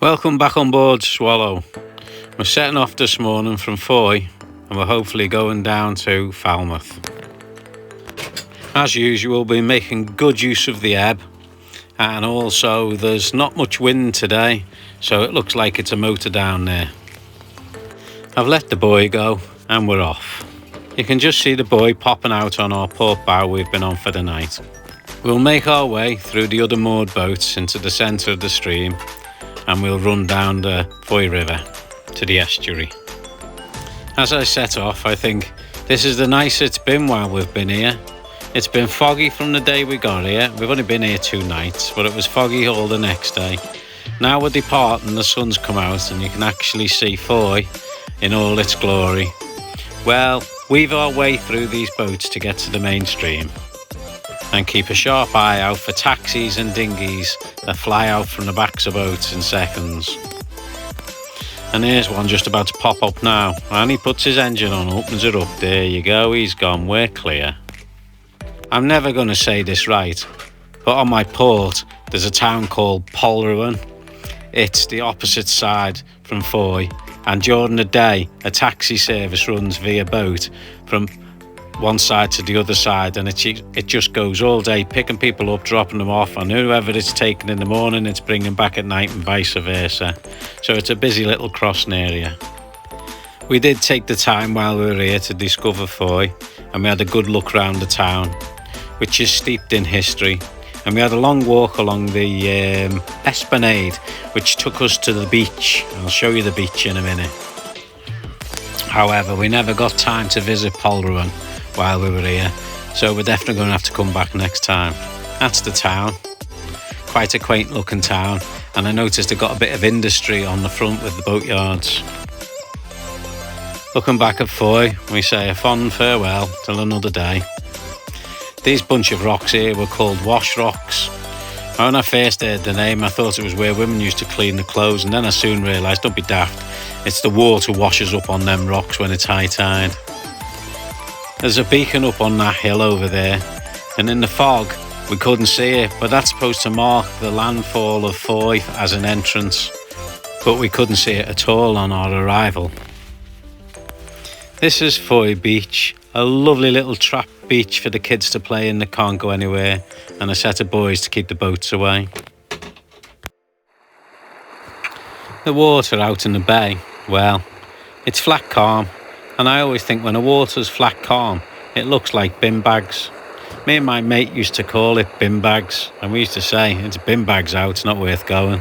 Welcome back on board Swallow. We're setting off this morning from Fowey and we're hopefully going down to Falmouth. As usual, we'll be making good use of the ebb, and also there's not much wind today, so it looks like it's a motor down there. I've let the buoy go and we're off. You can just see the buoy popping out on our port bow we've been on for the night. We'll make our way through the other moored boats into the centre of the stream, and we'll run down the Fowey River to the estuary. As I set off, I think this is the nicest it's been while we've been here. It's been foggy from the day we got here. We've only been here 2 nights, but it was foggy all the next day. Now we're departing, the sun's come out and you can actually see Fowey in all its glory. Well, weave our way through these boats to get to the main stream, and keep a sharp eye out for taxis and dinghies that fly out from the backs of boats in seconds. And here's one just about to pop up now, and he puts his engine on, opens it up, there you go, he's gone, we're clear. I'm never going to say this right, but on my port there's a town called Polruan. It's the opposite side from Fowey, and during the day a taxi service runs via boat from one side to the other side, and it just goes all day, picking people up, dropping them off, and whoever it's taken in the morning it's bringing back at night and vice versa. So it's a busy little crossing area. We did take the time while we were here to discover Fowey, and we had a good look round the town, which is steeped in history, and we had a long walk along the esplanade which took us to the beach. I'll show you the beach in a minute. However, we never got time to visit Polruan while we were here, so we're definitely going to have to come back next time. That's the town, quite a quaint looking town, and I noticed it got a bit of industry on the front with the boatyards. Looking back at Fowey, we say a fond farewell till another day. These bunch of rocks here were called wash rocks. When I first heard the name, I thought it was where women used to clean the clothes, and then I soon realised, don't be daft, it's the water washes up on them rocks when it's high tide. There's a beacon up on that hill over there, and in the fog we couldn't see it, but that's supposed to mark the landfall of Fowey as an entrance, but we couldn't see it at all on our arrival. This is Fowey Beach, a lovely little trap beach for the kids to play in that can't go anywhere, and a set of buoys to keep the boats away. The water out in the bay, well, it's flat calm, and I always think when the water's flat calm, it looks like bin bags. Me and my mate used to call it bin bags, and we used to say, it's bin bags out, it's not worth going.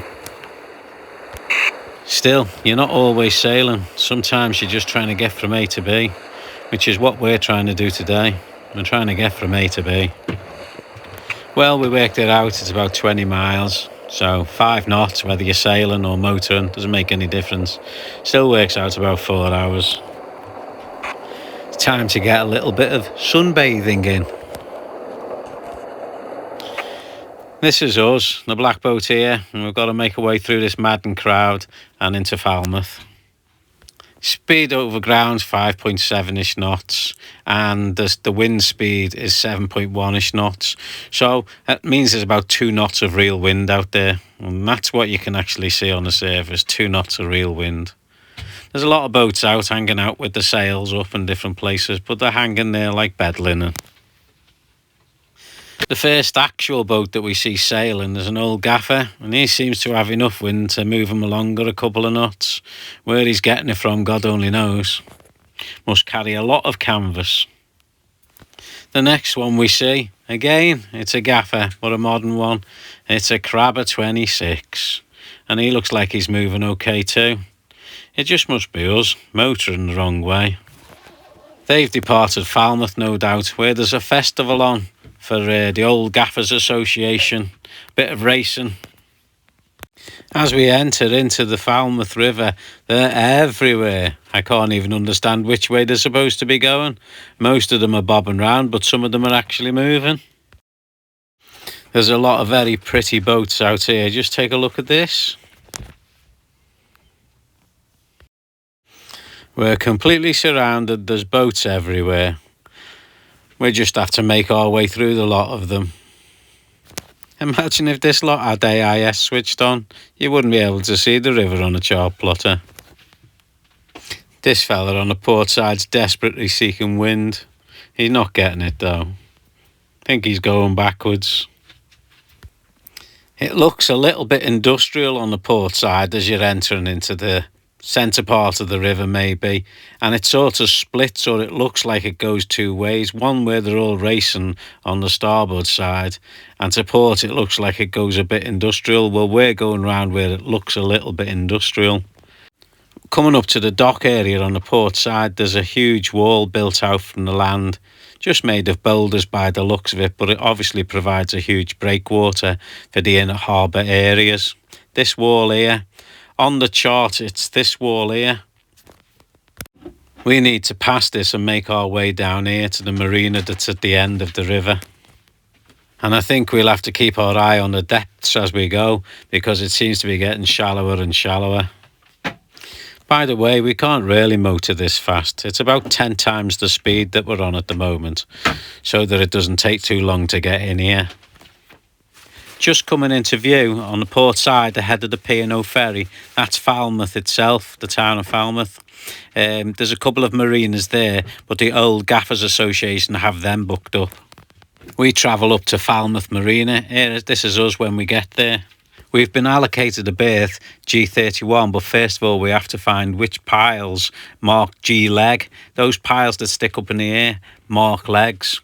Still, you're not always sailing. Sometimes you're just trying to get from A to B, which is what we're trying to do today. We're trying to get from A to B. Well, we worked it out, it's about 20 miles. So 5 knots, whether you're sailing or motoring, doesn't make any difference. Still works out about 4 hours. It's time to get a little bit of sunbathing in. This is us, the black boat here, and we've got to make our way through this maddened crowd and into Falmouth. Speed over ground's 5.7-ish knots, and the wind speed is 7.1-ish knots. So that means there's about 2 knots of real wind out there, and that's what you can actually see on the surface, 2 knots of real wind. There's a lot of boats out hanging out with the sails up in different places, but they're hanging there like bed linen. The first actual boat that we see sailing is an old gaffer, and he seems to have enough wind to move him along at a couple of knots. Where he's getting it from, God only knows. Must carry a lot of canvas. The next one we see, again, it's a gaffer, but a modern one. It's a Crabber 26, and he looks like he's moving okay too. It just must be us, motoring the wrong way. They've departed Falmouth, no doubt, where there's a festival on for the old Gaffers Association, bit of racing. As we enter into the Falmouth River, they're everywhere. I can't even understand which way they're supposed to be going. Most of them are bobbing round, but some of them are actually moving. There's a lot of very pretty boats out here. Just take a look at this. We're completely surrounded, there's boats everywhere. We just have to make our way through the lot of them. Imagine if this lot had AIS switched on. You wouldn't be able to see the river on a chart plotter. This fella on the port side's desperately seeking wind. He's not getting it though. I think he's going backwards. It looks a little bit industrial on the port side as you're entering into the centre part of the river maybe, and it sort of splits, or it looks like it goes two ways. One where they're all racing on the starboard side, and to port it looks like it goes a bit industrial. Well, we're going round where it looks a little bit industrial. Coming up to the dock area on the port side, there's a huge wall built out from the land, just made of boulders by the looks of it, but it obviously provides a huge breakwater for the inner harbour areas. This wall here, on the chart, it's this wall here. We need to pass this and make our way down here to the marina that's at the end of the river. And I think we'll have to keep our eye on the depths as we go, because it seems to be getting shallower and shallower. By the way, we can't really motor this fast. It's about 10 times the speed that we're on at the moment, so that it doesn't take too long to get in here. Just coming into view on the port side ahead of the P&O ferry, that's Falmouth itself, the town of Falmouth. There's a couple of marinas there, but the old Gaffers Association have them booked up. We travel up to Falmouth Marina. This is us when we get there. We've been allocated a berth G31, but first of all we have to find which piles mark G leg. Those piles that stick up in the air mark legs.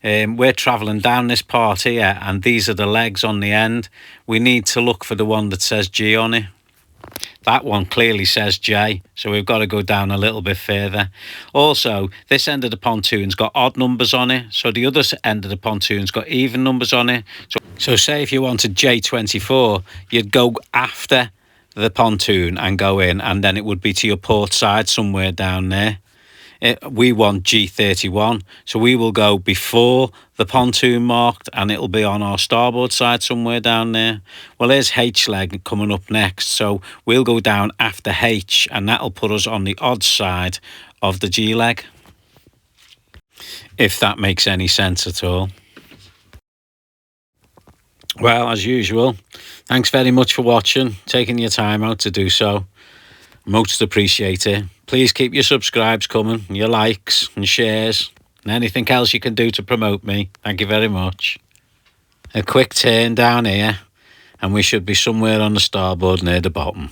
We're travelling down this part here, and these are the legs on the end. We need to look for the one that says G on it. That one clearly says J, so we've got to go down a little bit further. Also, this end of the pontoon's got odd numbers on it, so the other end of the pontoon's got even numbers on it. So say if you wanted J24, you'd go after the pontoon and go in, and then it would be to your port side somewhere down there. We want G31, so we will go before the pontoon marked, and it'll be on our starboard side somewhere down there. Well, there's H leg coming up next, so we'll go down after H, and that'll put us on the odd side of the G leg, if that makes any sense at all. Well, as usual, thanks very much for watching, taking your time out to do so. Most appreciate it. Please keep your subscribes coming, your likes and shares, and anything else you can do to promote me. Thank you very much. A quick turn down here, and we should be somewhere on the starboard near the bottom.